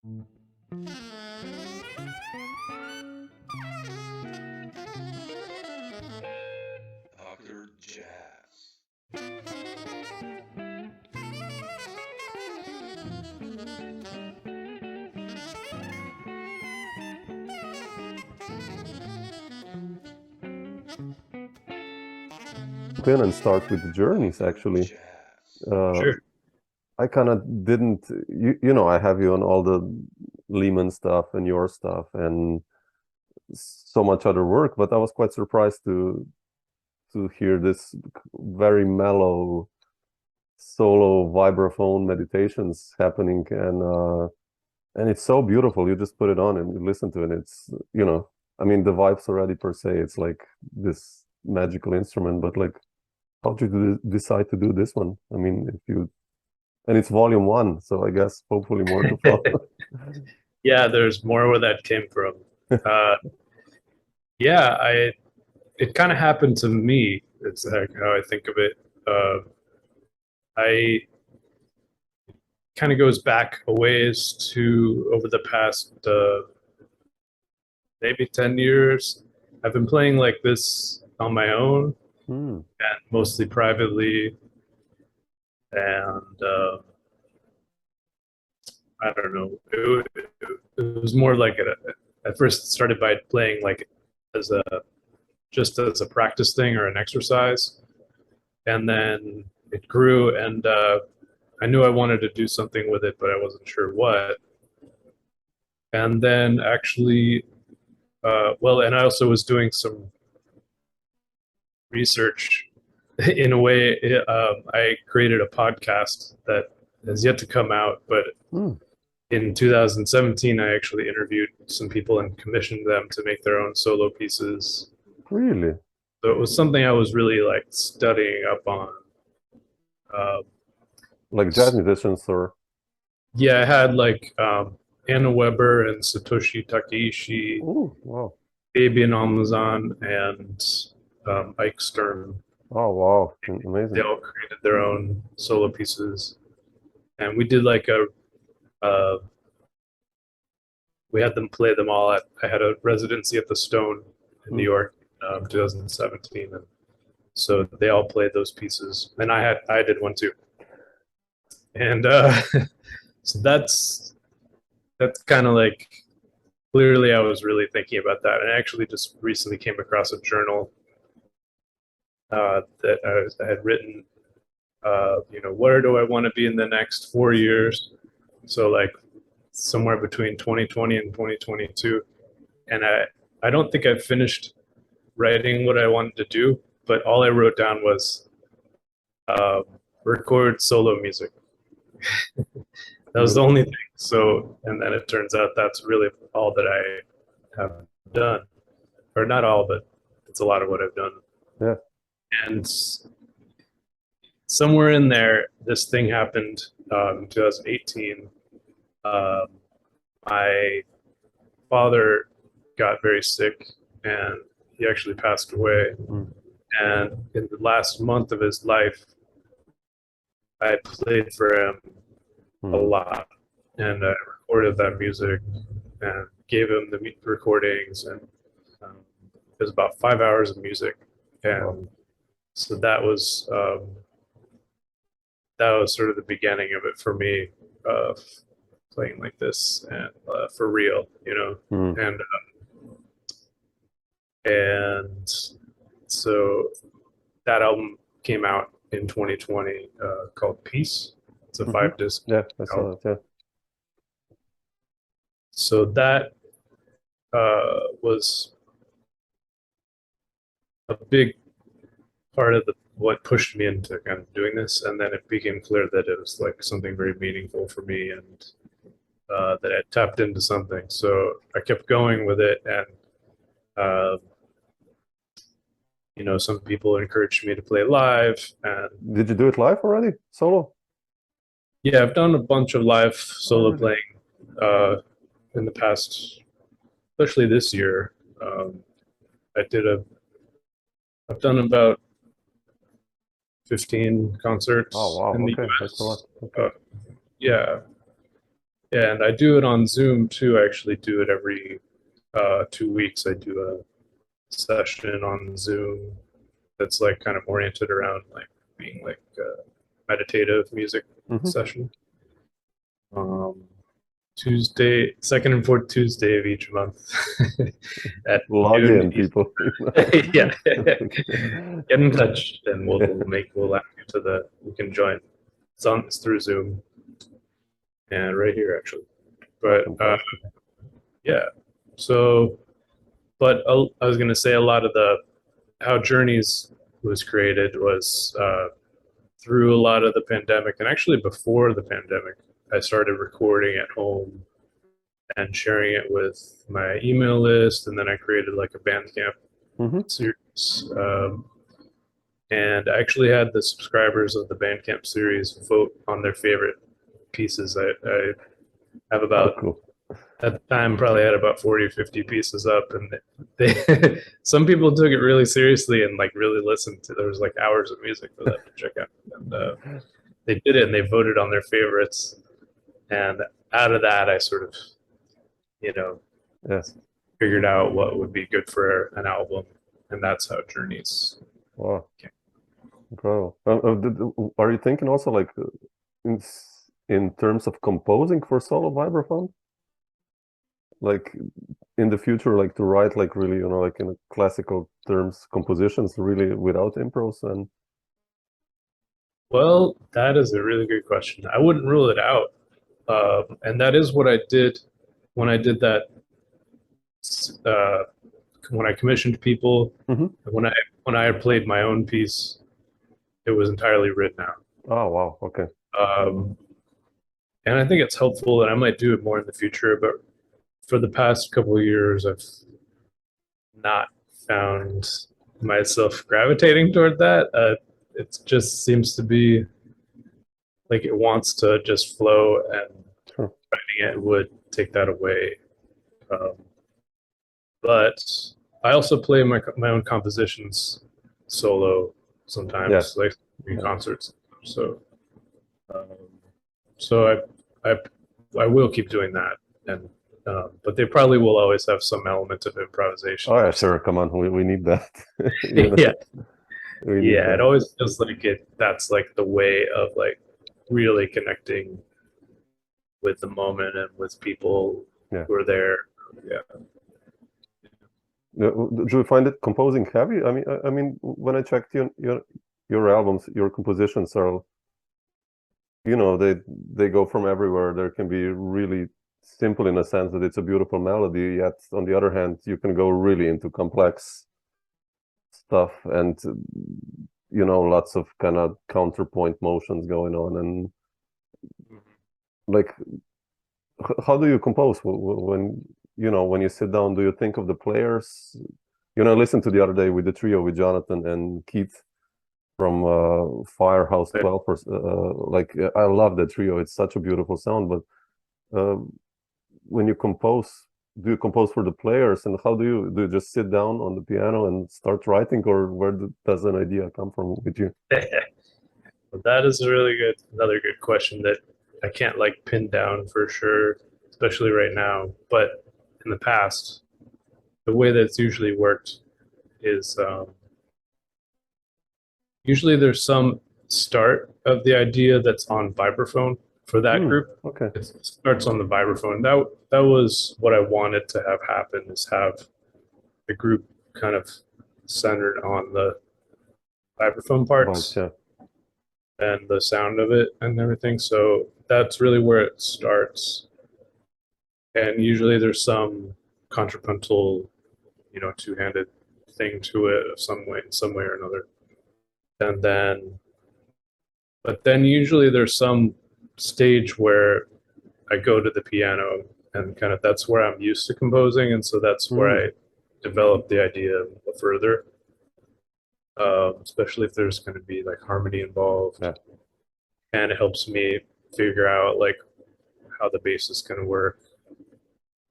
Dr. Jazz. In and start with the journeys, actually. Jazz. Sure. I kind of didn't, I have you on all the Lehman stuff and your stuff and so much other work, but I was quite surprised to hear this very mellow solo vibraphone meditations happening, and it's so beautiful. You just put it on and you listen to it. It's, I mean, the vibes already per se, it's like this magical instrument, but like, how did you decide to do this one? I mean, and it's volume 1, so I guess hopefully more to follow. Yeah, there's more where that came from. It kind of happened to me. It's like how I think of it. I kind of goes back a ways to over the past maybe 10 years. I've been playing like this on my own and mostly privately. And I don't know. It was more like I first started by playing like just as a practice thing or an exercise, and then it grew, and I knew I wanted to do something with it, but I wasn't sure what. And then actually, and I also was doing some research. In a way, I created a podcast that has yet to come out, but in 2017, I actually interviewed some people and commissioned them to make their own solo pieces. Really? So it was something I was really like studying up on. Like jazz musicians, or? Yeah, I had like Anna Weber and Satoshi Takeishi, Wow. Fabian Almazan, and Ike Stern. Oh, wow. Amazing. They all created their own solo pieces. And we did like we had them play them all I had a residency at the Stone in New York, 2017. And so they all played those pieces. And I did one too. And so that's kind of like, clearly I was really thinking about that. And I actually just recently came across a journal that I had written, where do I want to be in the next 4 years? So like somewhere between 2020 and 2022. And I don't think I finished writing what I wanted to do, but all I wrote down was record solo music. That was the only thing. So, and then it turns out that's really all that I have done. Or not all, but it's a lot of what I've done. Yeah. And somewhere in there, this thing happened in 2018. My father got very sick and he actually passed away. And in the last month of his life, I played for him a lot, and I recorded that music and gave him the recordings, and it was about 5 hours of music. And so that was sort of the beginning of it for me, playing like this and for real, and so that album came out in 2020 called Peace. It's a 5-disc. Yeah, I saw that. Yeah. So that was a big part of what pushed me into kind of doing this, and then it became clear that it was like something very meaningful for me, and that I tapped into something. So I kept going with it, and some people encouraged me to play live. And did you do it live already, solo? Yeah, I've done a bunch of live solo playing in the past, especially this year. I've done about 15 concerts Oh, wow. in the Okay. US. That's a lot. Okay. Yeah. Yeah, and I do it on Zoom too. I actually do it every 2 weeks. I do a session on Zoom that's like kind of oriented around like being like a meditative music session. Tuesday, second and fourth Tuesday of each month. At Log noon in, people. yeah, get in touch, and we'll add you to you can join. It's through Zoom, and right here actually. But yeah, so, but I was gonna say a lot of how Journeys was created was through a lot of the pandemic, and actually before the pandemic, I started recording at home and sharing it with my email list, and then I created like a Bandcamp series. And I actually had the subscribers of the Bandcamp series vote on their favorite pieces. I have about, at the time, probably had about 40 or 50 pieces up, and they some people took it really seriously and like really listened to. There was like hours of music for them to check out, and they did it, and they voted on their favorites. And out of that, I sort of, figured out what would be good for an album, and that's how Journeys. Wow, incredible. Are you thinking also like in terms of composing for solo vibraphone? Like in the future, like to write like really, like in classical terms, compositions really without impros and. Well, that is a really good question. I wouldn't rule it out, and that is what I did when I did that. When I commissioned people, when I played my own piece, it was entirely written out. Oh wow! Okay. And I think it's helpful, and I might do it more in the future, but for the past couple of years, I've not found myself gravitating toward that. It just seems to be like it wants to just flow, and writing it would take that away. But I also play my own compositions solo sometimes, like in concerts. So, I will keep doing that, and but they probably will always have some element of improvisation. Oh yeah, sure. Come on, we need that. Yeah, it always feels like that's like the way of like really connecting with the moment and with people who are there. Yeah. Do you find it composing heavy? I mean, when I checked your albums, your compositions are, they go from everywhere. There can be really simple in a sense that it's a beautiful melody, yet on the other hand, you can go really into complex stuff and lots of kind of counterpoint motions going on. And like, how do you compose when you sit down? Do you think of the players? I listened to the other day with the trio with Jonathan and Keith from Firehouse 12. Like, I love that trio. It's such a beautiful sound. But when you compose, do you compose for the players? And how do you just sit down on the piano and start writing, or where does an idea come from with you? Well, that is another good question that I can't like pin down for sure, especially right now. But in the past, the way that's usually worked is usually there's some start of the idea that's on vibraphone for that group. Okay. It starts on the vibraphone. That was what I wanted to have happen, is have the group kind of centered on the vibraphone parts and the sound of it and everything. So that's really where it starts. And usually there's some contrapuntal, two-handed thing to it of some way or another. And then usually there's some stage where I go to the piano, and kind of that's where I'm used to composing, and so that's where I develop the idea further. Especially if there's going to be like harmony involved, and it helps me figure out like how the bass is going to work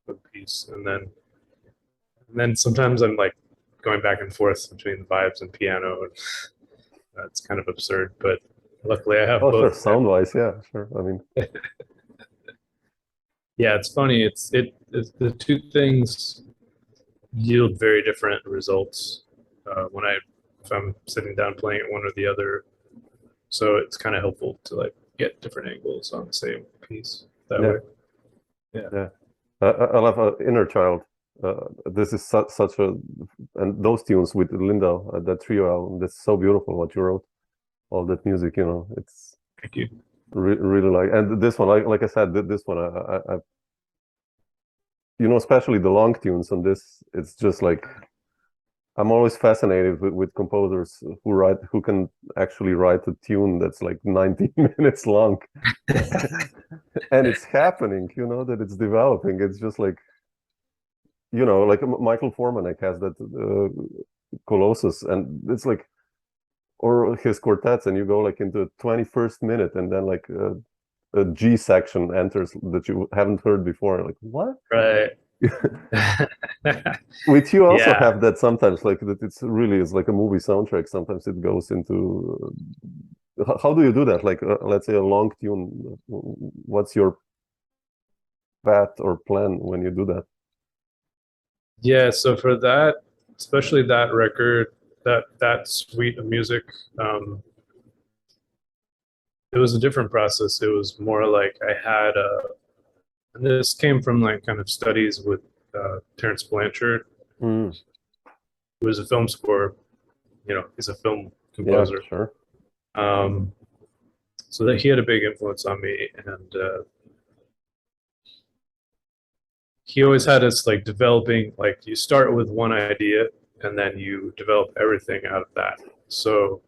with the piece, and then sometimes I'm like going back and forth between the vibes and piano, and that's kind of absurd, but luckily I have both. Sure, sound-wise, yeah, sure. I mean, Yeah, it's funny. It's the two things yield very different results when if I'm sitting down playing it one or the other. So it's kind of helpful to like get different angles on the same piece that way. Yeah. I love Inner Child. This is such a, and those tunes with Linda, that trio album, that's so beautiful what you wrote. All that music, you know, it's Thank you. really like, and this one, like I said, this one, I you know, especially the long tunes on this, it's just like, I'm always fascinated with composers who can actually write a tune that's like 19 minutes long. And it's happening, you know, that it's developing. It's just like, you know, like Michael Formanek has that Colossus, and it's like, or his quartets, and you go like into the 21st minute, and then like a G section enters that you haven't heard before. Like, what? Right. With you also Yeah. have that sometimes, like that it's really is like a movie soundtrack. Sometimes it goes into how do you do that? Like let's say a long tune. What's your path or plan when you do that? Yeah, so for that, especially that record, that suite of music, it was a different process. It was more like I had and this came from like kind of studies with Terrence Blanchard, Mm. who was a film score, you know, he's a film Yeah, composer. sure. So that he had a big influence on me, and he always had us like developing, like you start with one idea and then you develop everything out of that. So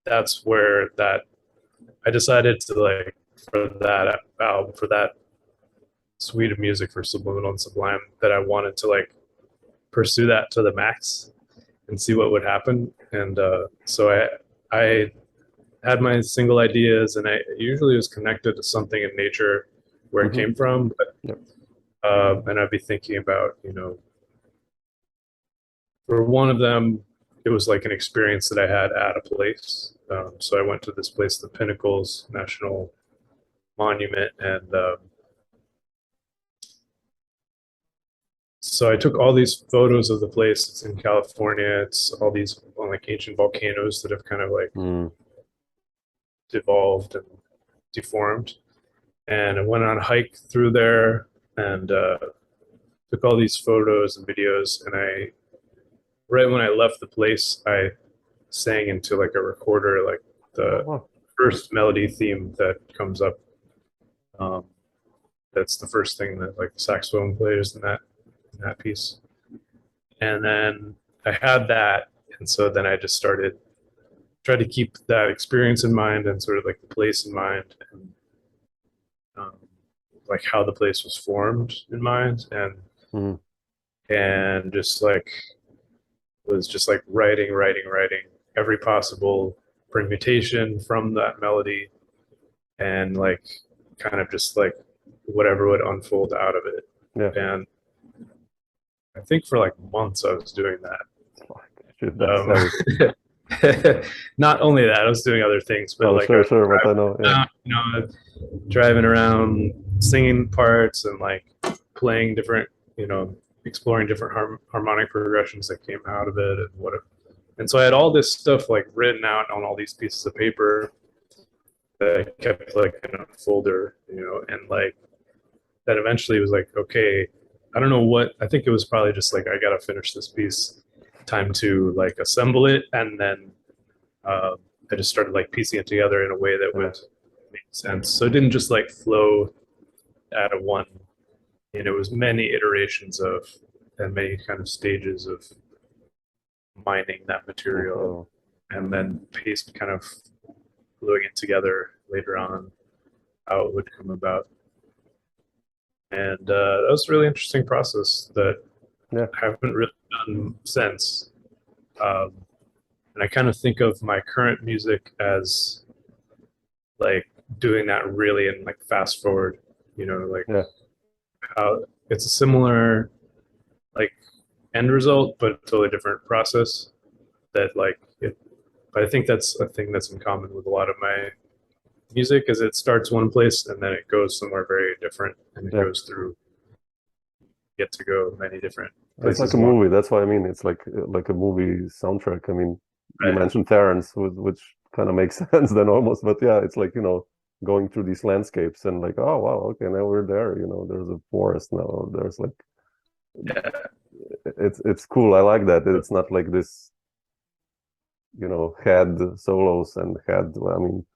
that's where that I decided to like for that album, for that suite of music for Subliminal and Sublime, that I wanted to like pursue that to the max and see what would happen. And so I had my single ideas, and I usually was connected to something in nature where it came from. But, Yep. and I'd be thinking about, you know, for one of them, it was like an experience that I had at a place. So I went to this place, the Pinnacles National Monument, and so I took all these photos of the place. It's in California. It's all these like ancient volcanoes that have kind of like devolved and deformed. And I went on a hike through there and took all these photos and videos. And right when I left the place, I sang into like a recorder, like the first melody theme that comes up. That's the first thing that like the saxophone plays in that piece. And then I had that, and so then I just tried to keep that experience in mind and sort of like the place in mind, and like how the place was formed in mind, and just like was just like writing every possible permutation from that melody, and like kind of just like whatever would unfold out of it. Yeah. And I think for like months I was doing that. Not only that, I was doing other things, but like sure, what I know, yeah. You know, driving around, singing parts, and like playing different, you know, exploring different harmonic progressions that came out of it, and so I had all this stuff like written out on all these pieces of paper that I kept like in a folder, you know, and like that eventually was like, okay, I don't know what, I think it was probably just like, I gotta finish this piece, time to like assemble it, and then I just started like piecing it together in a way that would make sense. So it didn't just like flow out of one, and it was many iterations of, and many kind of stages of mining that material, and then paste kind of gluing it together later on, how it would come about. And that was a really interesting process that I haven't really done since. And I kind of think of my current music as like doing that really in like fast forward, you know, like how it's a similar like end result, but a totally different process that like it, but I think that's a thing that's in common with a lot of my music is it starts one place and then it goes somewhere very different, and it goes through, get to go many different places. It's like a movie. That's what I mean. It's like a movie soundtrack. I mean, you mentioned Terrence, which kind of makes sense then almost, but yeah, it's like, going through these landscapes and like, oh wow, okay, now we're there. There's a forest now. There's like, it's cool. I like that. It's not like this, head solos and head. I mean,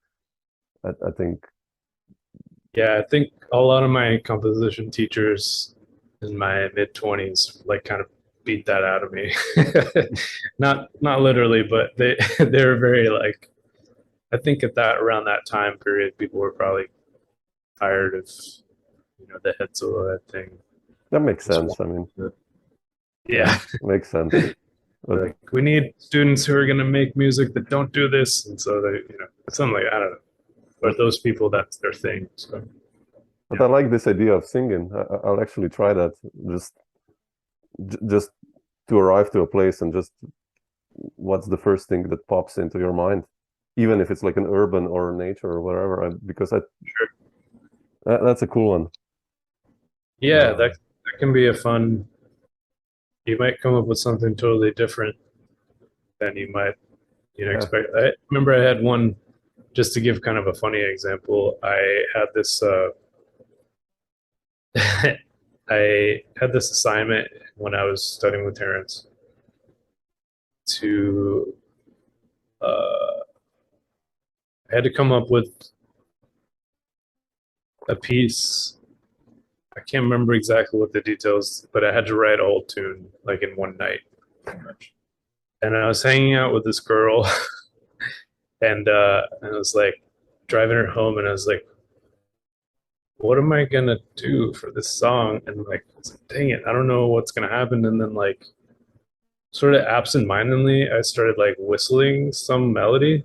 I think. Yeah, I think a lot of my composition teachers in my mid-20s like kind of beat that out of me. Not literally, but they were very like, I think around that time period, people were probably tired of the head solo thing. That makes sense. I mean, yeah, makes sense. But, like, we need students who are going to make music that don't do this, and so they, something like, I don't know, but those people, that's their thing. So, but I like this idea of singing. I'll actually try that. Just to arrive to a place and just what's the first thing that pops into your mind, even if it's like an urban or nature or whatever. Because that's a cool one. Yeah, that can be a fun. You might come up with something totally different than you might expect. I remember I had one, just to give kind of a funny example. I had this I had this assignment when I was studying with Terrence to I had to come up with a piece. I can't remember exactly what the details, but I had to write a whole tune like in one night, pretty much. And I was hanging out with this girl, and I was like driving her home, and I was like, what am I gonna do for this song? And like, I was like, dang it, I don't know what's gonna happen. And then like, sort of absentmindedly, I started like whistling some melody.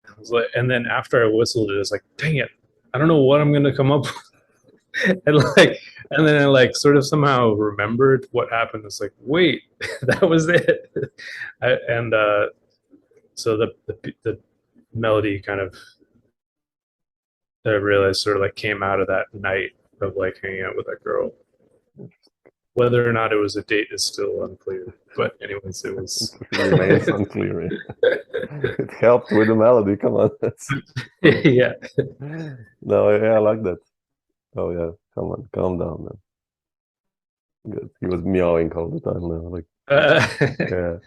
I was like, and then after I whistled it, was like, dang it, I don't know what I'm gonna come up with. and then I like sort of somehow remembered what happened. It's like, wait, that was it. So the melody kind of, I realized, sort of like came out of that night of like hanging out with that girl. Whether or not it was a date is still unclear. But anyways, it was. It remains unclear. It helped with the melody. Come on. Yeah. No, I like that. Oh yeah, come on, calm down, man. Good. He was meowing all the time now, like yeah.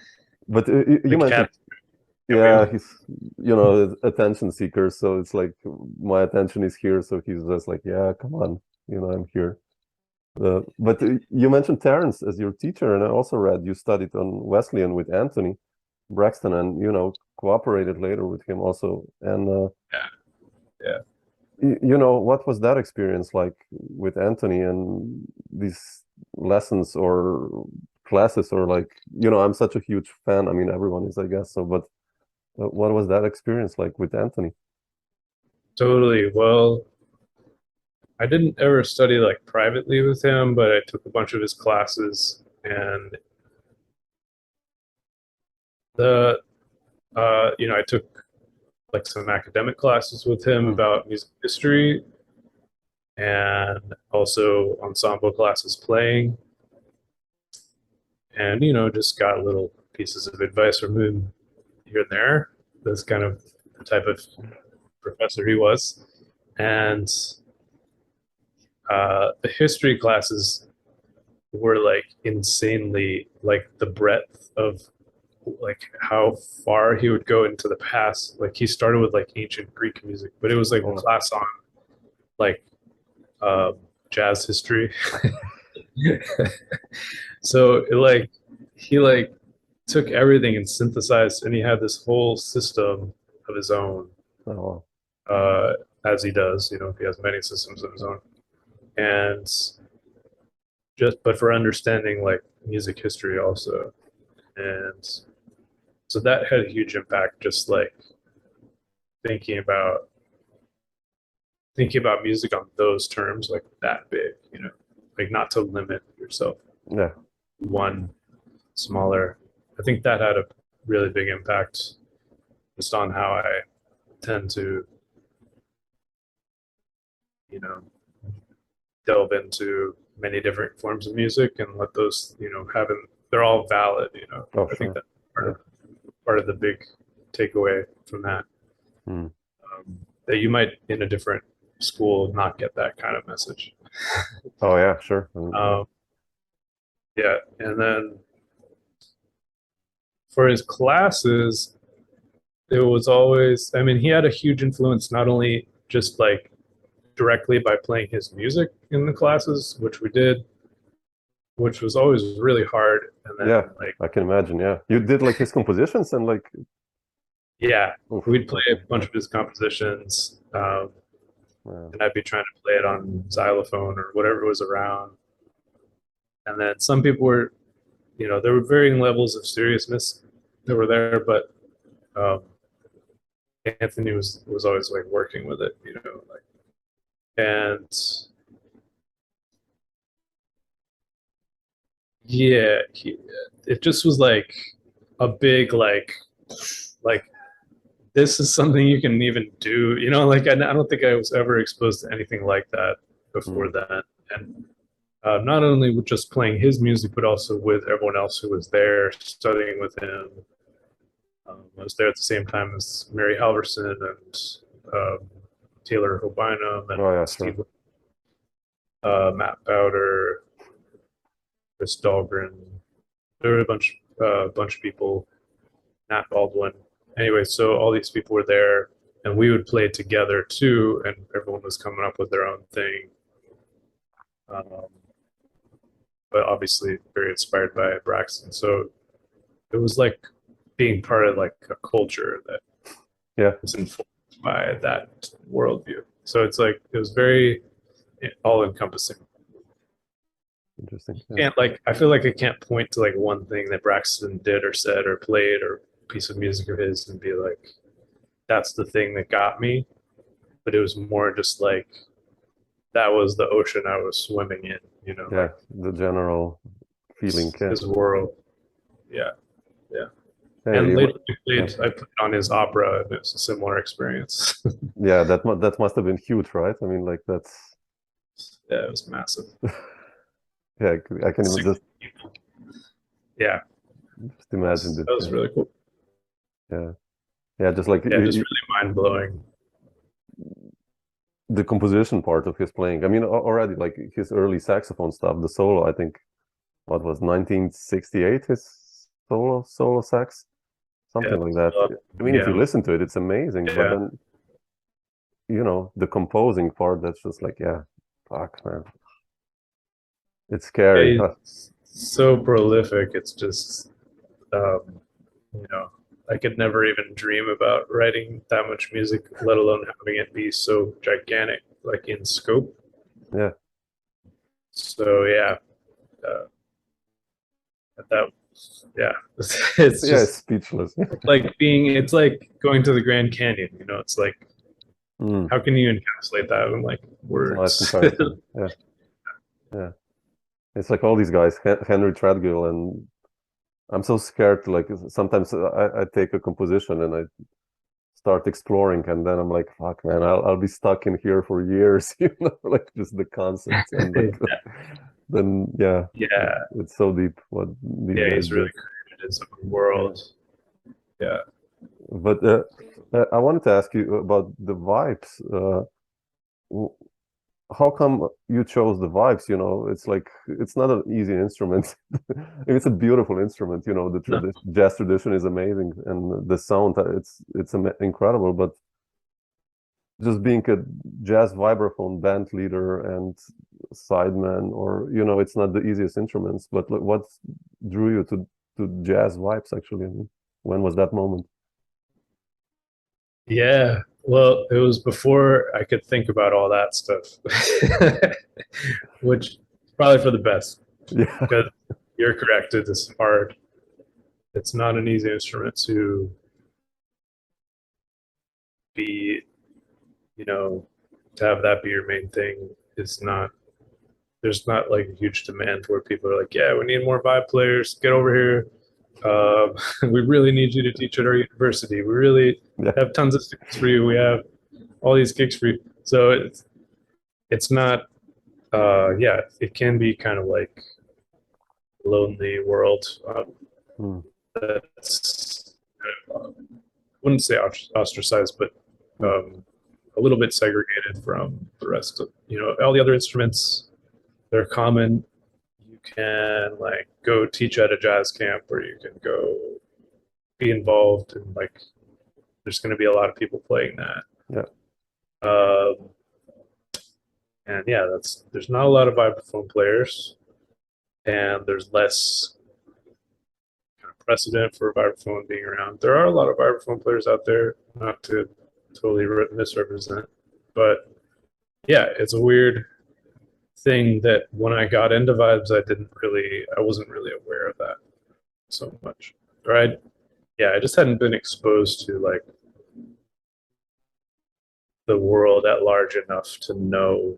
But you mentioned, he's attention seeker, so it's like my attention is here, so he's just like, yeah, come on, I'm here. But you mentioned Terrence as your teacher, and I also read you studied on Wesleyan with Anthony Braxton, and cooperated later with him also, and yeah. What was that experience like with Anthony and these lessons or classes, or like, I'm such a huge fan. I mean, everyone is, I guess so, but what was that experience like with Anthony? Totally. Well, I didn't ever study like privately with him, but I took a bunch of his classes, and I took like some academic classes with him about music history, and also ensemble classes playing, and just got little pieces of advice from him here and there. That's kind of the type of professor he was. And the history classes were like insanely, like the breadth of like how far he would go into the past. Like he started with like ancient Greek music, but it was like a class on like jazz history. So he took everything and synthesized, and he had this whole system of his own, as he does. He has many systems of his own, and but for understanding like music history also. And so that had a huge impact, just like thinking about music on those terms, like that big, like not to limit yourself. Yeah. One smaller. I think that had a really big impact just on how I tend to you know, delve into many different forms of music and let those, you know, they're all valid, you know. Oh, I think sure. that's part of the big takeaway from that. Mm. That you might in a different school not get that kind of message. Oh yeah, sure. Yeah, and then for his classes, it was always, I mean, he had a huge influence, not only just like directly by playing his music in the classes, which we did, which was always really hard. And then Yeah, like, I can imagine. Yeah, you did like his compositions and like, yeah, oof, we'd play a okay. bunch of his compositions, Yeah. and I'd be trying to play it on xylophone or whatever was around. And then some people were, you know, there were varying levels of seriousness that were there, but Anthony was always like working with it, you know, like, and yeah, it just was like a big like this is something you can even do, you know, like I don't think I was ever exposed to anything like that before that, and not only with just playing his music, but also with everyone else who was there studying with him. I was there at the same time as Mary Halverson and Taylor Hobynum and Oh yeah, Steve, sure. Matt Bowder, Chris Dahlgren. There were a bunch of people, Nat Baldwin. Anyway, so all these people were there, and we would play together too, and everyone was coming up with their own thing. But obviously very inspired by Braxton. So it was like being part of like a culture that was informed by that worldview. So it's like it was very all encompassing. Interesting. Can't like I feel like I can't point to like one thing that Braxton did or said or played or piece of music of his and be like, that's the thing that got me. But it was more just like that was the ocean I was swimming in, you know. Yeah, like, the general feeling. His world. Yeah. Hey, And later I played on his opera, and it was a similar experience. yeah, that must have been huge, right? I mean, like that's Yeah, it was massive. yeah, I can even just imagine that was really cool. Yeah, just like just really mind blowing. The composition part of his playing. I mean, already like his early saxophone stuff, the solo. I think what was 1968 his solo sax, something like that. I mean, if you listen to it, it's amazing. But then, you know, the composing part, that's just like, fuck, man, it's scary. It's so prolific. It's just, you know, I could never even dream about writing that much music, let alone having it be so gigantic, like in scope. Yeah. So it's just it's speechless. it's like going to the Grand Canyon. You know, it's like how can you encapsulate that in like words? Yeah. It's like all these guys, Henry Threadgill, and I'm so scared to like sometimes I take a composition and I start exploring, and then I'm like, fuck, man, I'll be stuck in here for years, you know, like just the concepts and like, then it's so deep what these guys he's really created his own world. Yeah. But I wanted to ask you about the vibes. How come you chose the vibes? You know, it's like it's not an easy instrument. It's a beautiful instrument. You know, the jazz tradition is amazing, and the sound it's incredible. But just being a jazz vibraphone band leader and sideman, or you know, it's not the easiest instruments. But what drew you to jazz vibes? Actually, I mean, when was that moment? Yeah, well, it was before I could think about all that stuff, which is probably for the best. Yeah, because you're correct. It is hard. It's not an easy instrument to be, you know, to have that be your main thing. It's not. There's not like a huge demand where people are like, yeah, we need more vibe players. Get over here. We really need you to teach at our university. We really have tons of students for you. We have all these gigs for you. So it's not. Yeah, it can be kind of like lonely world. That's wouldn't say ostracized, but a little bit segregated from the rest of, all the other instruments. They're common. You can like go teach at a jazz camp, or you can go be involved in like. There's going to be a lot of people playing that. Yeah. And yeah, there's not a lot of vibraphone players, and there's less kind of precedent for vibraphone being around. There are a lot of vibraphone players out there, not to totally misrepresent, but yeah, it's a weird thing that when I got into vibes, I wasn't really aware of that so much. Right? I just hadn't been exposed to like the world at large enough to know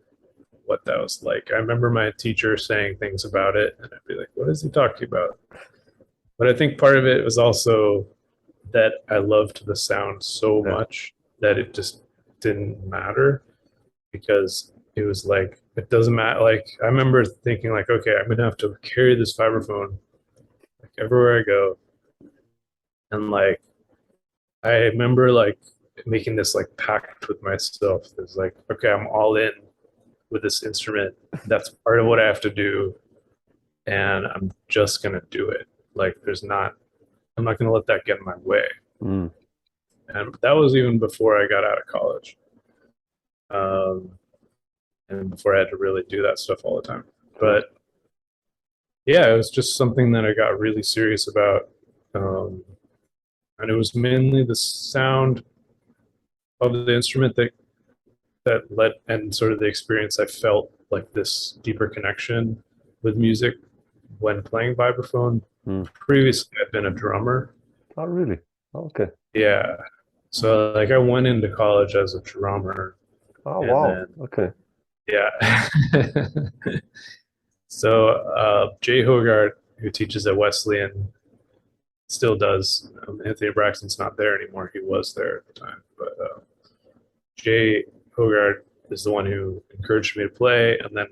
what that was like. I remember my teacher saying things about it, and I'd be like, what is he talking about? But I think part of it was also that I loved the sound so much that it just didn't matter, because it was like, it doesn't matter. Like, I remember thinking like, okay, I'm gonna have to carry this vibraphone like everywhere I go. And like, I remember like making this like pact with myself. It's like, okay, I'm all in with this instrument. That's part of what I have to do, and I'm just gonna do it. Like, I'm not gonna let that get in my way. And that was even before I got out of college, and before I had to really do that stuff all the time. But yeah, it was just something that I got really serious about, and it was mainly the sound of the instrument that led, and sort of the experience. I felt like this deeper connection with music when playing vibraphone. Previously, I've been a drummer. Oh, really? Okay. Yeah. So like I went into college as a drummer. Oh, wow. Okay. Yeah. So Jay Hogarth, who teaches at Wesleyan, still does. Anthony Braxton's not there anymore. He was there at the time. But Jay Hogarth is the one who encouraged me to play and then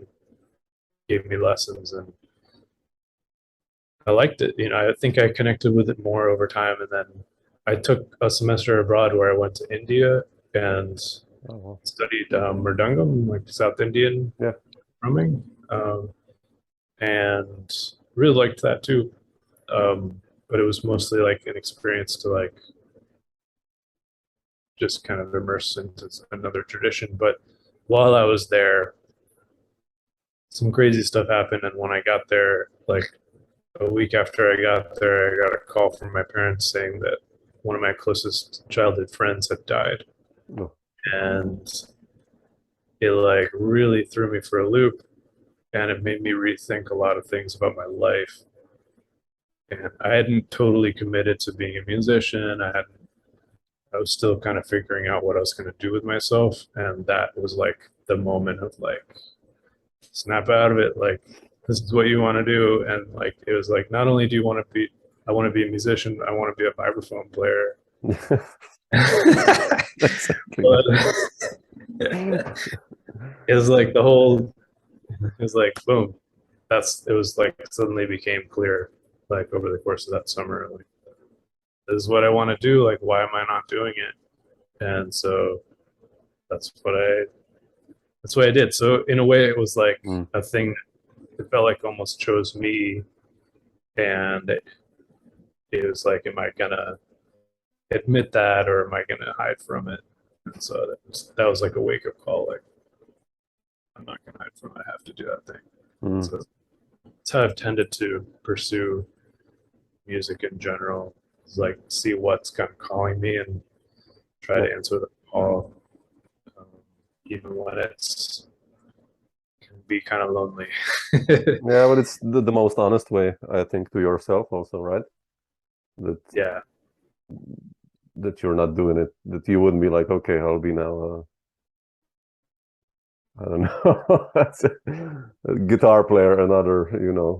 gave me lessons, and I liked it. I think I connected with it more over time, and then I took a semester abroad where I went to India and studied mridangam, like South Indian drumming, and really liked that too. But it was mostly like an experience to like just kind of immerse into another tradition. But while I was there, some crazy stuff happened, and when I got there, like a week after I got there, I got a call from my parents saying that one of my closest childhood friends had died. And it like really threw me for a loop, and it made me rethink a lot of things about my life. And I hadn't totally committed to being a musician. I was still kind of figuring out what I was going to do with myself, and that was like the moment of like, snap out of it, like, this is what you want to do. And like, it was like, not only do I want to be a musician, I want to be a vibraphone player. But it was like it was like, boom. It was like, suddenly became clear, like over the course of that summer, like, this is what I want to do. Like, why am I not doing it? And so that's what I did. So in a way, it was like a thing that felt like almost chose me, and it was like, am I gonna admit that, or am I gonna hide from it? And so that was like a wake up call. Like, I'm not gonna hide from it. I have to do that thing. So that's how I've tended to pursue music in general. It's like, see what's kind of calling me and try to answer the call, even when it can be kind of lonely. Yeah, but it's the most honest way, I think, to yourself also, right? That you're not doing it, that you wouldn't be like, okay, I'll be now I don't know, that's a guitar player, another,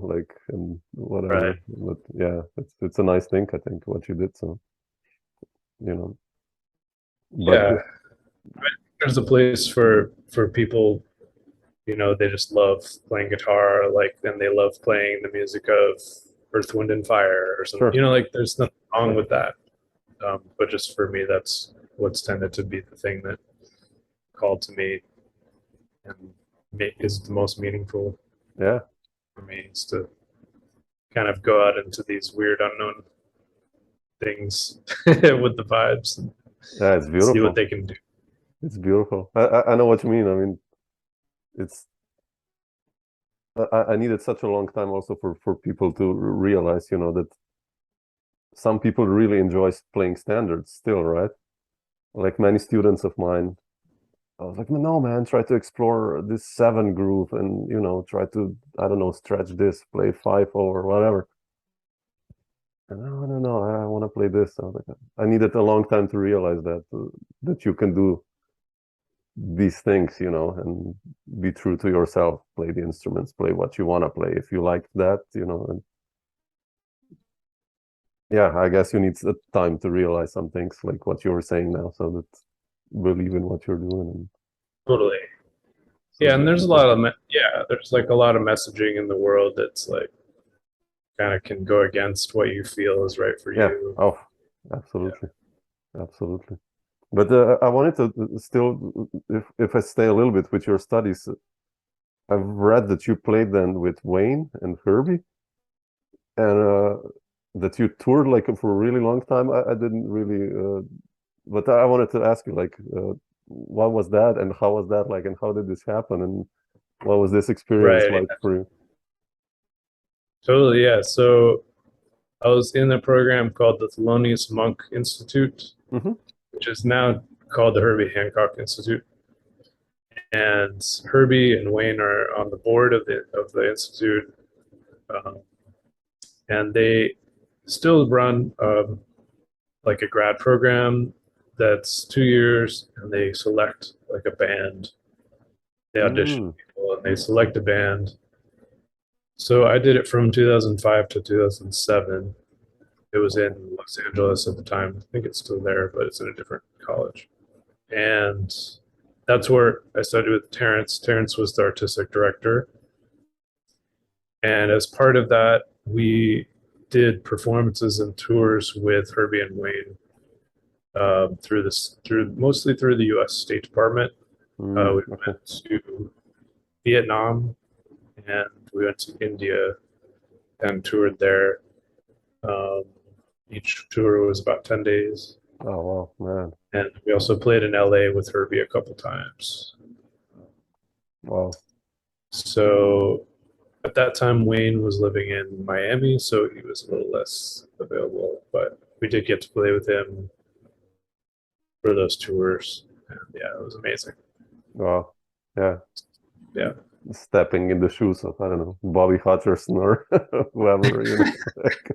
like, and whatever. Right. But yeah, it's a nice thing, I think, what you did. So, But there's a place for people they just love playing guitar, like, and they love playing the music of Earth, Wind, and Fire or something. Sure. Like, there's nothing wrong with that. But just for me, that's what's tended to be the thing that called to me and is the most meaningful. Yeah. For me, is to kind of go out into these weird unknown things with the vibes and It's beautiful. see what they can do. It's beautiful. I know what you mean. I mean, I needed such a long time also for people to realize, that some people really enjoy playing standards still, right? Like many students of mine, I was like, no, man, try to explore this 7 groove and, try to, I don't know, stretch this, play 5/0 or whatever. And no, I want to play this. I was like, I needed a long time to realize that you can do these things, and be true to yourself, play the instruments, play what you want to play. If you like that, and yeah, I guess you need time to realize some things like what you were saying now, so that believe in what you're doing. And totally. Yeah, and there's a lot of there's like a lot of messaging in the world that's like kind of can go against what you feel is right for you. Oh, absolutely. Absolutely. But I wanted to still, if I stay a little bit with your studies, I've read that you played then with Wayne and Herbie, and that you toured like for a really long time. I didn't really, but I wanted to ask you, like, what was that, and how was that like, and how did this happen, and what was this experience like for you? Totally, yeah. So I was in a program called the Thelonious Monk Institute, which is now called the Herbie Hancock Institute. And Herbie and Wayne are on the board of the institute, and they still run like a grad program that's 2 years, and they select like a band. They audition people and they select a band. So I did it from 2005 to 2007. It was in Los Angeles at the time. I think it's still there, but it's in a different college. And that's where I studied with Terrence. Terrence was the artistic director. And as part of that, we did performances and tours with Herbie and Wayne mostly through the U.S. State Department. We went to Vietnam and we went to India and toured there. Each tour was about 10 days. Oh, wow, man. And we also played in LA with Herbie a couple times. Wow. So at that time, Wayne was living in Miami, so he was a little less available, but we did get to play with him for those tours. And yeah, it was amazing. Wow. Yeah. Yeah. Stepping in the shoes of, I don't know, Bobby Hutcherson or whoever, like,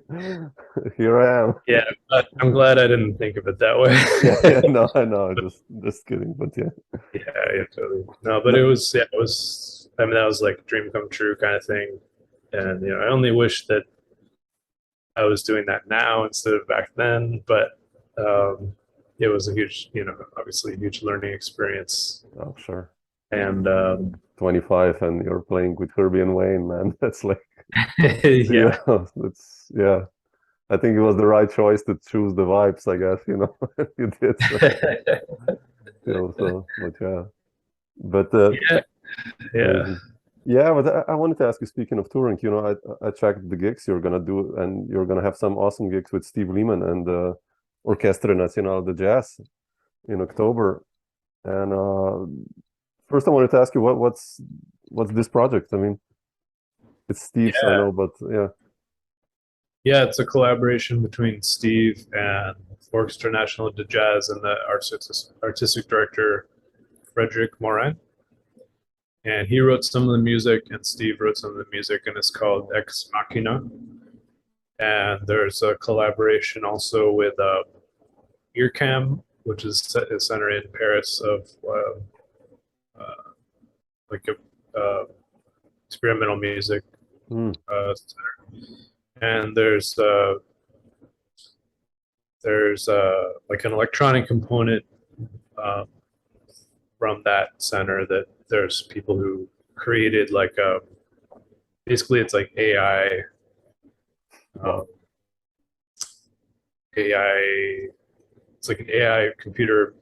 here I am. Yeah, I'm glad I didn't think of it that way. No, I know, just kidding, but yeah. Yeah, totally. No, but it was, I mean, that was like a dream come true kind of thing. And, I only wish that I was doing that now instead of back then, but it was a huge, obviously a huge learning experience. Oh, sure. And 25 and you're playing with Herbie and Wayne, man. That's like, yeah. Yeah. I think it was the right choice to choose the vibes, I guess, you did. So, but yeah. But yeah, but I wanted to ask you, speaking of touring, I checked the gigs you're gonna do, and you're gonna have some awesome gigs with Steve Lehman and Orchestre Nationale de Jazz in October. And first, I wanted to ask you what's this project? I mean, it's Steve's, I know, but yeah. Yeah, it's a collaboration between Steve and Orchestre Nationale de Jazz and the artistic director Frederick Morin. And he wrote some of the music, and Steve wrote some of the music, and it's called Ex Machina. And there's a collaboration also with Earcam, which is centered in Paris, of like a experimental music center. And there's like an electronic component from that center that there's people who created like basically it's like AI, AI. It's like an AI computer,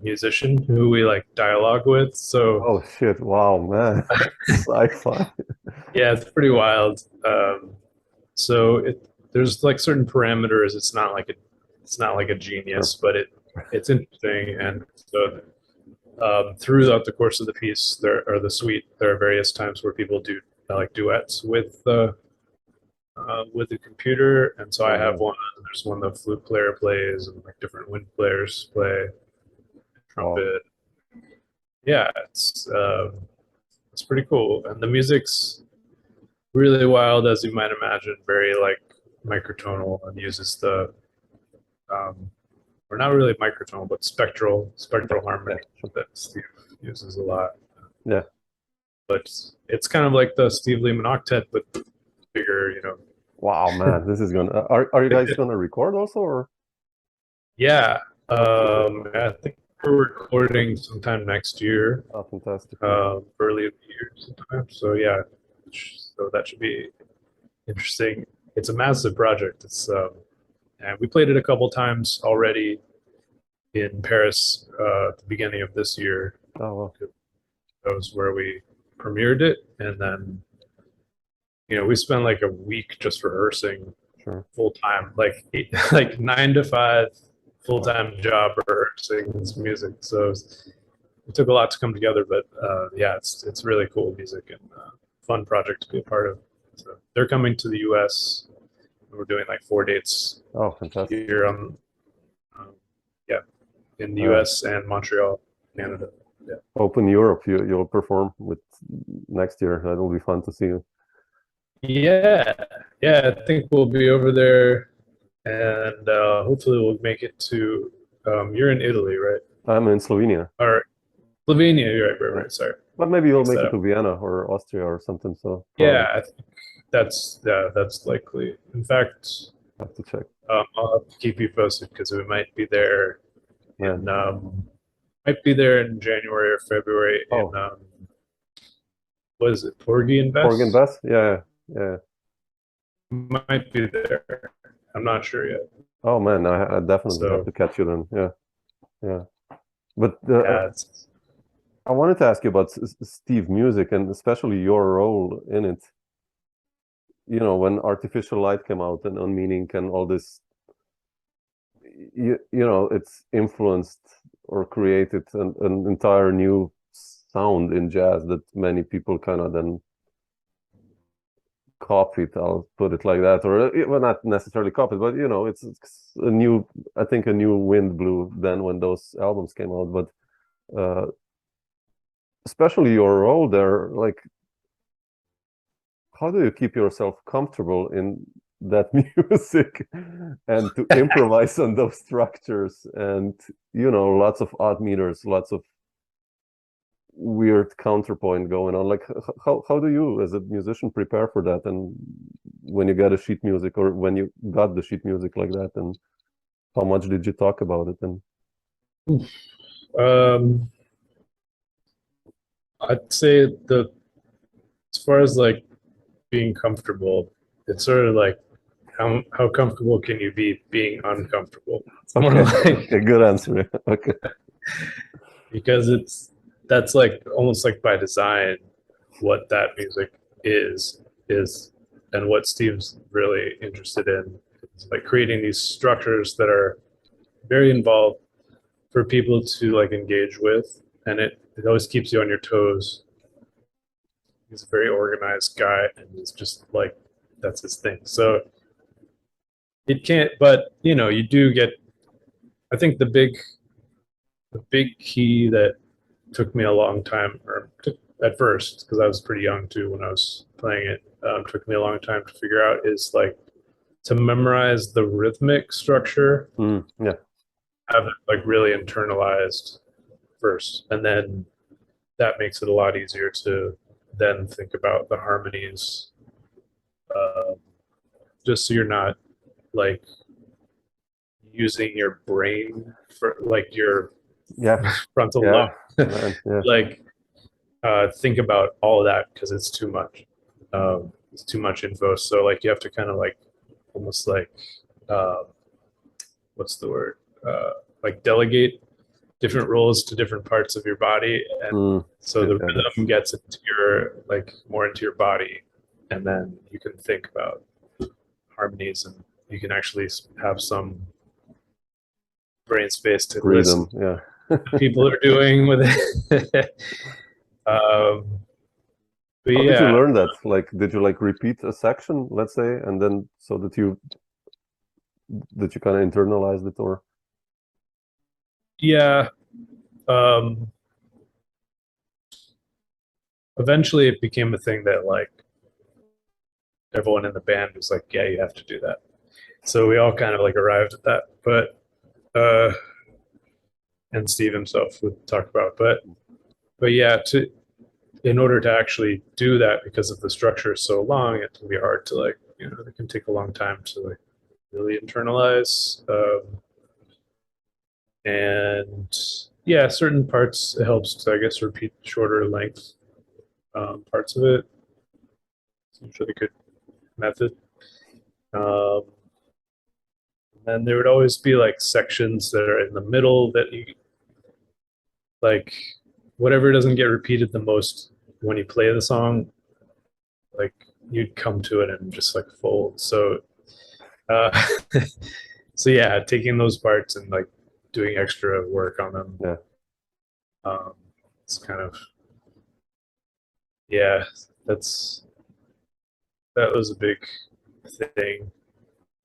musician who we like dialogue with. So Oh shit! Wow, man, sci-fi. yeah, it's pretty wild. So there's like certain parameters. It's not like a genius, but it's interesting. And so throughout the course of the piece, there or the suite, there are various times where people do like duets with the computer. And so I have one. There's one the flute player plays, and like different wind players play trumpet. Yeah, it's pretty cool, and the music's really wild, as you might imagine, very like microtonal, and uses the or not really microtonal, but spectral harmony that Steve uses a lot. Yeah, but it's kind of like the Steve Lehman octet, but bigger, Wow, man, this is gonna. Are you guys gonna record also, or? Yeah, I think we're recording sometime next year. Oh, fantastic. Early in the year sometime. So yeah, so that should be interesting. It's a massive project. It's and we played it a couple times already in Paris at the beginning of this year. Oh, wow. That was where we premiered it, and then we spent like a week just rehearsing full time, like 9 to 5 full-time job rehearsing this music. So it took a lot to come together, but yeah, it's really cool music and fun project to be a part of. So they're coming to the US. We're doing like 4 dates. Oh, fantastic. Here on in the US and Montreal, Canada. Yeah. Open Europe, you'll perform with next year. That'll be fun to see you. Yeah, I think we'll be over there, and hopefully we'll make it to. You're in Italy, right? I'm in Slovenia. Or Slovenia, you're right. Sorry. But maybe you'll make it to Vienna or Austria or something. So yeah, I think that's likely. In fact, I have to check. I'll have to keep you posted because we might be there. Might be there in January or February. Oh. What is it? Porgy and Bess? Porgy and Bess? Yeah. Might be there. I'm not sure yet. Oh man, I definitely have to catch you then. Yeah. But I wanted to ask you about Steve music and especially your role in it. When Artificial Light came out and Unmeaning and all this, it's influenced or created an entire new sound in jazz that many people kind of then copied. I'll put it like that, or well, not necessarily copied, but it's a new. I think a new wind blew then when those albums came out. But especially your role there, like, how do you keep yourself comfortable in that music and to improvise on those structures and lots of odd meters, lots of weird counterpoint going on? Like, how do you as a musician prepare for that, and when you get a sheet music or when you got the sheet music like that, and how much did you talk about it? And I'd say as far as like being comfortable, it's sort of like how comfortable can you be being uncomfortable? Okay, good answer. Okay. Because that's like almost like by design what that music is and what Steve's really interested in is like creating these structures that are very involved for people to like engage with, and it always keeps you on your toes. He's a very organized guy, and he's just like, that's his thing. So it can't, but you do get, I think the big key that took me a long time, or at first, because I was pretty young too when I was playing it, took me a long time to figure out, is like to memorize the rhythmic structure. Yeah. Have it like really internalized first, and then that makes it a lot easier to then think about the harmonies, just so you're not like using your brain for like your frontal lobe. Yeah. Like think about all of that because it's too much. It's too much info. So like you have to kind of like almost like what's the word? Like delegate different roles to different parts of your body, and so the rhythm gets into your like more into your body, and then you can think about harmonies, and you can actually have some brain space to freedom. Listen to people are doing with it. But How yeah, did you learn that? Like, did you like repeat a section, let's say, and then so that you kind of internalized it, or? Yeah. Eventually it became a thing that like everyone in the band was like, yeah, you have to do that. So we all kind of like arrived at that, but and Steve himself would talk about, but yeah, in order to actually do that, because of the structure is so long, it can be hard to like, you know, it can take a long time to like really internalize. And yeah, certain parts it helps to, I guess, repeat shorter length parts of it. It's usually a good method. And there would always be like sections that are in the middle that you like, whatever doesn't get repeated the most when you play the song, like you'd come to it and just like fold. So so yeah, taking those parts and like doing extra work on them. Yeah. It's kind of, yeah, that was a big thing.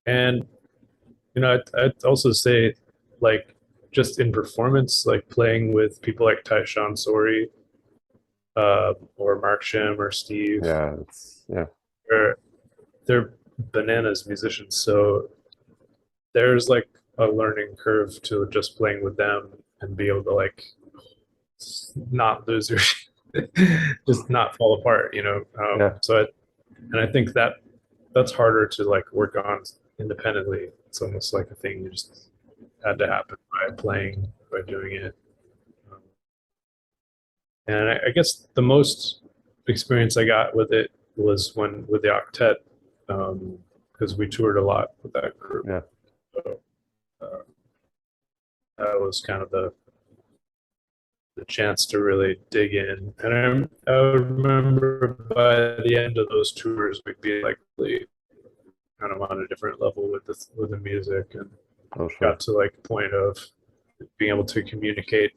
And you know, I'd also say like just in performance, like playing with people like Taishan Sori, or Mark Shim or Steve. Yeah, They're bananas musicians. So there's like a learning curve to just playing with them and be able to like not lose your just not fall apart, you know. So I think that's harder to like work on independently. It's almost like a thing you just had to happen by playing, by doing it. And I guess the most experience I got with it was when with the octet, because we toured a lot with that group. Yeah. So, that was kind of the chance to really dig in. And I remember by the end of those tours, we'd be like really kind of on a different level with the music, and got to like a point of being able to communicate.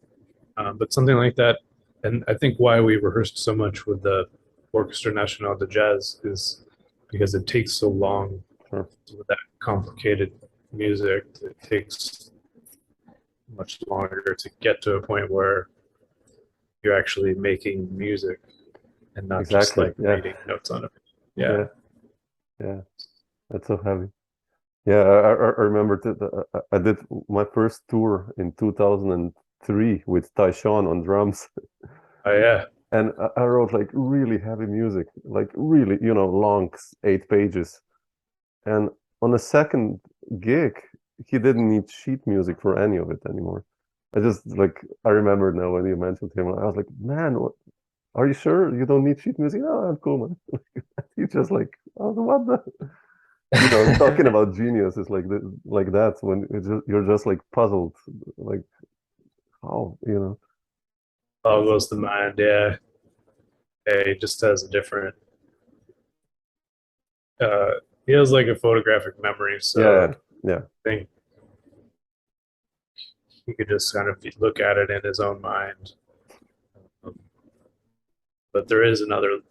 But something like that, and I think why we rehearsed so much with the Orchestra Nationale de Jazz is because it takes so long with that complicated music. It takes much longer to get to a point where you're actually making music and not just like reading notes on it. Yeah. That's so heavy. Yeah, I remember I did my first tour in 2003 with Taishan on drums. Oh yeah. And I wrote like really heavy music, like really, you know, long 8 pages. And on the second gig, he didn't need sheet music for any of it anymore. I remember now when you mentioned him, I was like, man, are you sure you don't need sheet music? No, I'm cool, man. He just like, oh, what the? You know, talking about genius is like that when you're just like puzzled, like how, you know. All goes the mind, yeah. He just has a different he has like a photographic memory, so yeah. I think he could just kind of look at it in his own mind. But there is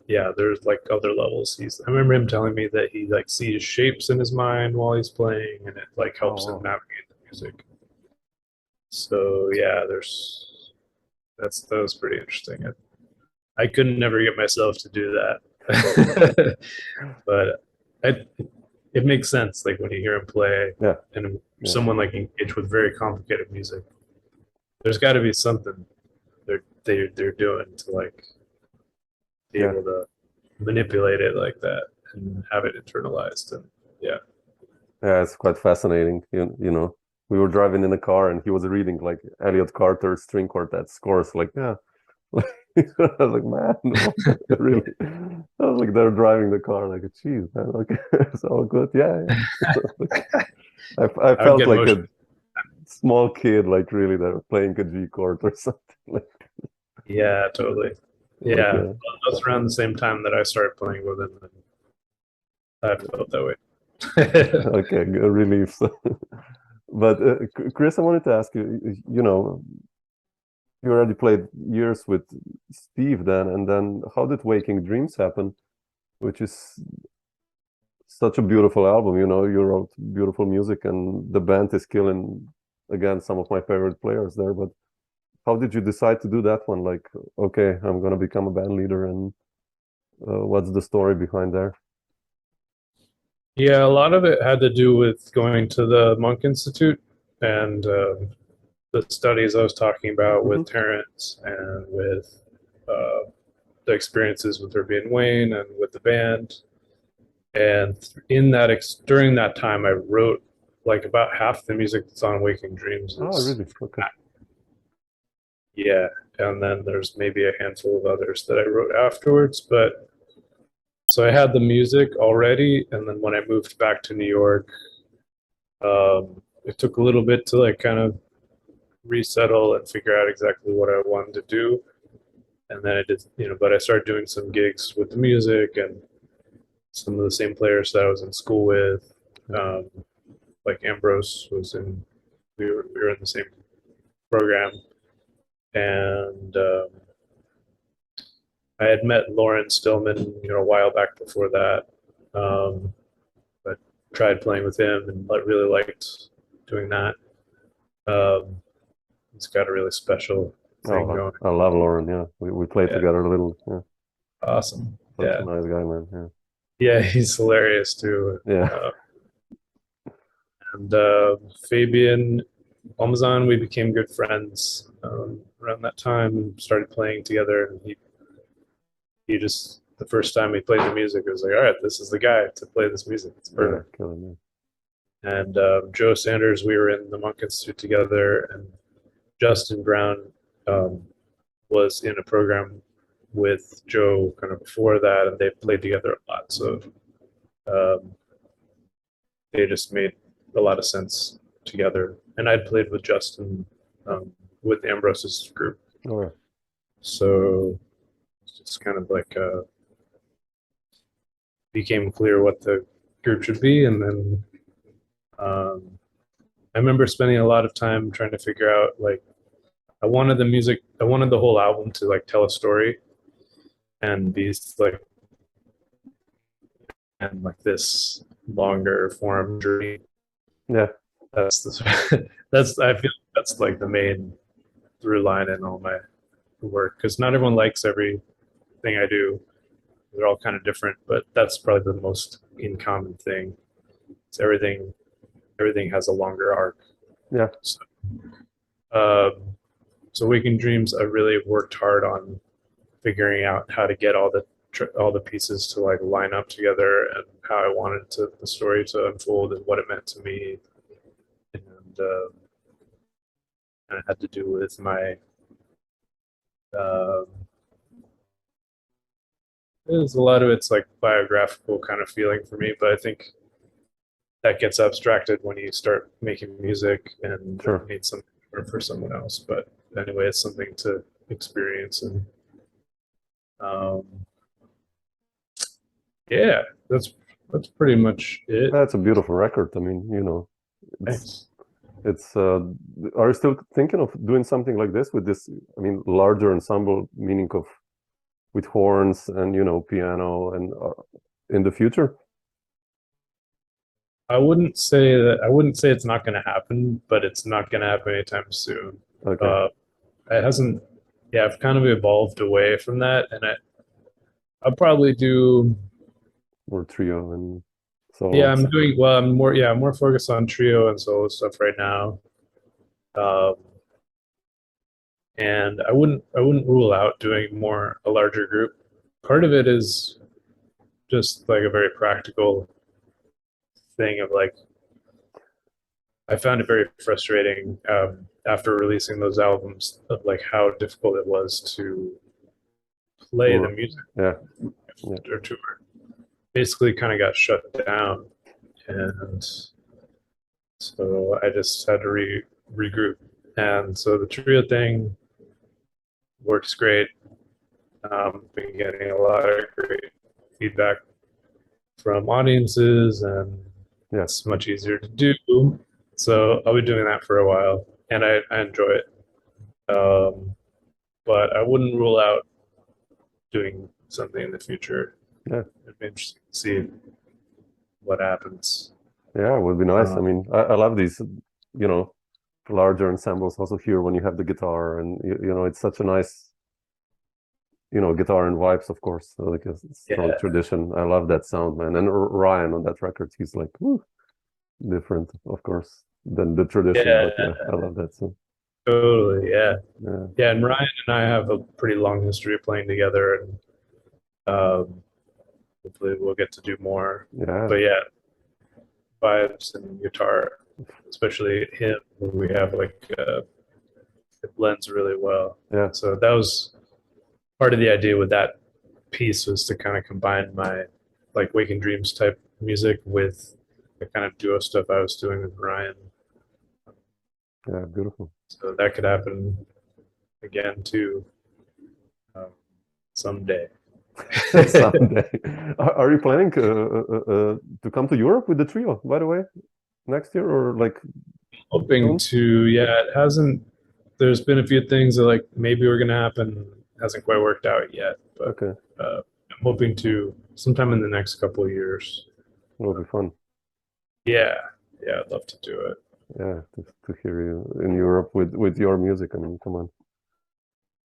there's like other levels. I remember him telling me that he like sees shapes in his mind while he's playing, and it like helps him navigate the music. So yeah, that was pretty interesting. I couldn't never get myself to do that. But it makes sense, like when you hear him play, and someone like engaged with very complicated music, there's got to be something they're doing to like be able to manipulate it like that and have it internalized. And yeah, it's quite fascinating. You know, we were driving in a car and he was reading like Elliott Carter's string quartet scores, like I was like, man, no, really. I was like, they're driving the car, like, geez, man, okay, it's all good, yeah. I I would felt get like emotional. a small kid, like really, they're playing a G chord or something. Like, Yeah, totally. Yeah, yeah. that's around the same time that I started playing with him, and I felt that way. Okay, good relief. But Chris, I wanted to ask you, you already played years with Steve then, and then how did Waking Dreams happen? Which is such a beautiful album, you wrote beautiful music and the band is killing, again, some of my favorite players there. But how did you decide to do that one? Like, okay, I'm gonna become a band leader, and what's the story behind there? Yeah, a lot of it had to do with going to the Monk Institute and the studies I was talking about with Terrence and with the experiences with Herbie and Wayne and with the band. And in that during that time, I wrote like about half the music that's on Waking Dreams. Oh, really? Okay. Yeah, and then there's maybe a handful of others that I wrote afterwards. But so I had the music already, and then when I moved back to New York, it took a little bit to like kind of resettle and figure out exactly what I wanted to do. And then I did, but I started doing some gigs with the music and some of the same players that I was in school with. Like Ambrose was in, we were in the same program. And I had met Loren Stillman, a while back before that. But tried playing with him and really liked doing that. He's got a really special thing going. I love Loren. Yeah, we played together a little. Yeah, awesome. Such a nice guy, man. Yeah, yeah, he's hilarious too. Yeah. And Fabian, Almazan, we became good friends around that time and started playing together. And he just, the first time we played the music, it was like, all right, this is the guy to play this music. It's perfect. Yeah, killing me. And Joe Sanders, we were in the Monk Institute together, and Justin Brown was in a program with Joe kind of before that, and they played together a lot. So they just made a lot of sense together. And I'd played with Justin with Ambrose's group. Oh, yeah. So it's just kind of like became clear what the group should be. And then I remember spending a lot of time trying to figure out, like, I wanted the whole album to like tell a story and be like, and like this longer form journey. Yeah. That's I feel that's like the main through line in all my work, because not everyone likes everything I do. They're all kind of different, but that's probably the most in common thing. It's everything has a longer arc. Yeah. So Waking Dreams, I really worked hard on figuring out how to get all the pieces to like line up together and how I wanted the story to unfold and what it meant to me. And it had to do with my there's a lot of it's like biographical kind of feeling for me, but I think that gets abstracted when you start making music and need something for someone else. But anyway, it's something to experience. And yeah, that's pretty much it. That's a beautiful record. I mean, it's are you still thinking of doing something like this with this, I mean, larger ensemble, meaning of with horns and piano and in the future? I wouldn't say it's not going to happen, but it's not going to happen anytime soon. Okay. It hasn't. Yeah, I've kind of evolved away from that, and I'll probably do more trio and solo. Yeah, I'm doing well. I'm more focused on trio and solo stuff right now. And I wouldn't rule out doing a larger group. Part of it is just like a very practical thing of like, I found it very frustrating after releasing those albums of like how difficult it was to play the music Yeah. after tour. Basically kind of got shut down, and so I just had to regroup. And so the trio thing works great. Been getting a lot of great feedback from audiences, and it's much easier to do. So I'll be doing that for a while, and I enjoy it. But I wouldn't rule out doing something in the future. Yeah. It'd be interesting to see what happens. Yeah, it would be nice. I mean, I love these, you know, larger ensembles also here when you have the guitar, and you know, it's such a nice, you know, guitar and vibes, of course, like a strong tradition. I love that sound, man. And Ryan on that record, he's like, woo, different, of course, than the tradition. But yeah, I love that song. Totally, yeah. And Ryan and I have a pretty long history of playing together, and hopefully we'll get to do more. But yeah, vibes and guitar, especially him, we have like it blends really well. Yeah. So that was part of the idea with that piece, was to kind of combine my like Waking Dreams type music with the kind of duo stuff I was doing with Ryan. Yeah, beautiful. So that could happen again too, someday. Someday. Are you planning to come to Europe with the trio, by the way, next year, or like? Hoping to. Yeah, it hasn't. There's been a few things that like maybe were gonna happen, hasn't quite worked out yet. But I'm hoping to sometime in the next couple of years. It'll be fun. Yeah, I'd love to do it. Yeah, to hear you in Europe with your music. I mean, come on.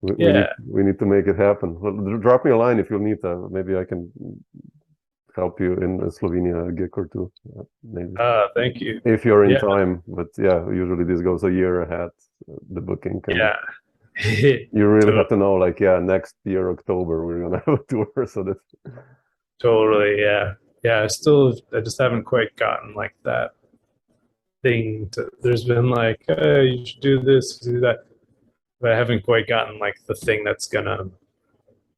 We need to make it happen. Well, drop me a line if you'll need that. Maybe I can help you in a Slovenia gig or two. Maybe. Thank you. If you're in time, but yeah, usually this goes a year ahead. The booking. You really have to know, like, next year October we're gonna have a tour, so that. Totally, yeah. I just haven't quite gotten like that thing to. There's been like, you should do this, do that. But I haven't quite gotten like the thing that's gonna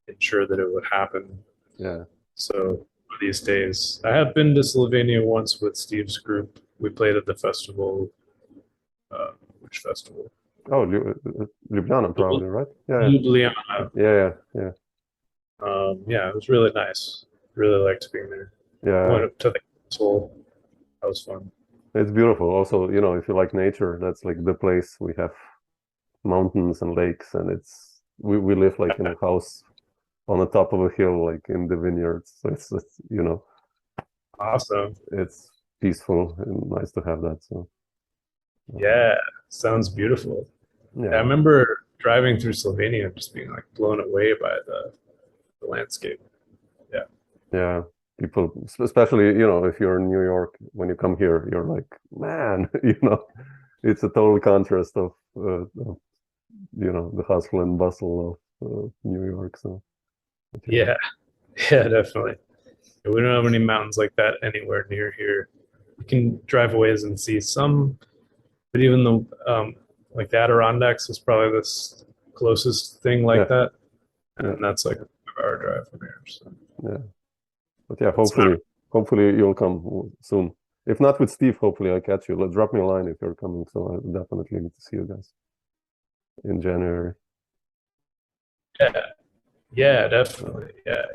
ensure that it would happen. Yeah. So these days, I have been to Slovenia once with Steve's group. We played at the festival. Which festival? Oh, Ljubljana, probably, right? Yeah. Ljubljana. Yeah. It was really nice. Really liked being there. Yeah. Went up to the castle. That was fun. It's beautiful. Also, you know, if you like nature, that's like the place. We have mountains and lakes, and we live like in a house on the top of a hill, like in the vineyards. So it's you know, awesome. It's peaceful and nice to have that. So yeah, sounds beautiful. Yeah, I remember driving through Slovenia and just being like blown away by the landscape. Yeah, people, especially, you know, if you're in New York, when you come here, you're like, man, you know, it's a total contrast of you know, the hustle and bustle of New York. So yeah, definitely. We don't have any mountains like that anywhere near here. You can drive a ways and see some, but even the like the Adirondacks is probably the closest thing like that, and that's like a 5-hour drive from here. So. Yeah, but yeah, hopefully you'll come soon. If not with Steve, hopefully I catch you. Drop me a line if you're coming. So I definitely need to see you guys in January. Yeah, definitely. Yeah.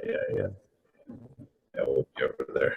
We'll be over there.